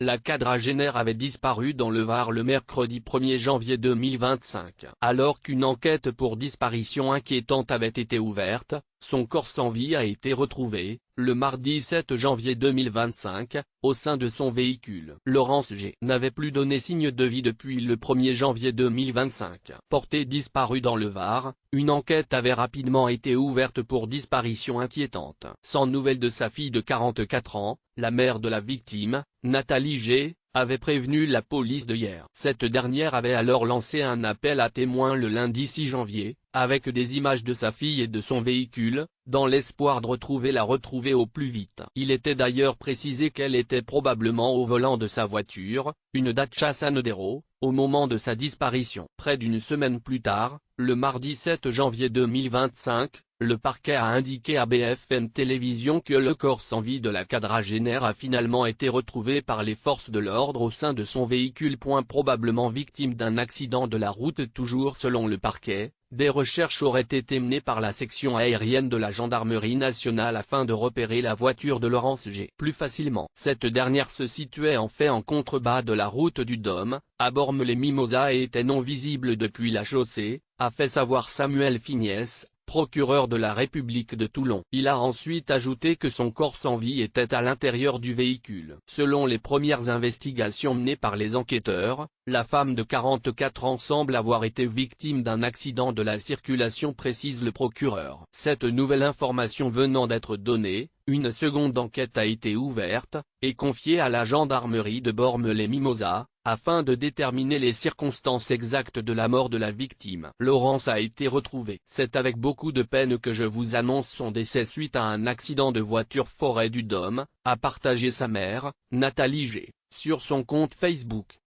La quadragénaire avait disparu dans le Var le mercredi 1er janvier 2025. Alors qu'une enquête pour disparition inquiétante avait été ouverte, son corps sans vie a été retrouvé, le mardi 7 janvier 2025, au sein de son véhicule. Laurence G. n'avait plus donné signe de vie depuis le 1er janvier 2025. Portée disparue dans le Var, une enquête avait rapidement été ouverte pour disparition inquiétante. Sans nouvelles de sa fille de 44 ans, la mère de la victime, Nathalie G., avait prévenu la police de hier. Cette dernière avait alors lancé un appel à témoins le lundi 6 janvier, avec des images de sa fille et de son véhicule, dans l'espoir de la retrouver au plus vite. Il était d'ailleurs précisé qu'elle était probablement au volant de sa voiture, une Dacia Sandero, au moment de sa disparition. Près d'une semaine plus tard, le mardi 7 janvier 2025, le parquet a indiqué à BFM Télévision que le corps sans vie de la quadragénaire a finalement été retrouvé par les forces de l'ordre au sein de son véhicule. Probablement victime d'un accident de la route. Toujours selon le parquet, des recherches auraient été menées par la section aérienne de la gendarmerie nationale afin de repérer la voiture de Laurence G. plus facilement. Cette dernière se situait en fait en contrebas de la route du Dôme, à Bormes-les-Mimosas et était non visible depuis la chaussée, a fait savoir Samuel Fignès, procureur de la République de Toulon. Il a ensuite ajouté que son corps sans vie était à l'intérieur du véhicule. Selon les premières investigations menées par les enquêteurs, la femme de 44 ans semble avoir été victime d'un accident de la circulation, précise le procureur. Cette nouvelle information venant d'être donnée, une seconde enquête a été ouverte, et confiée à la gendarmerie de Bormes-les-Mimosas, afin de déterminer les circonstances exactes de la mort de la victime. Laurence a été retrouvée. C'est avec beaucoup de peine que je vous annonce son décès suite à un accident de voiture forêt du Dôme, a partagé sa mère, Nathalie G., sur son compte Facebook.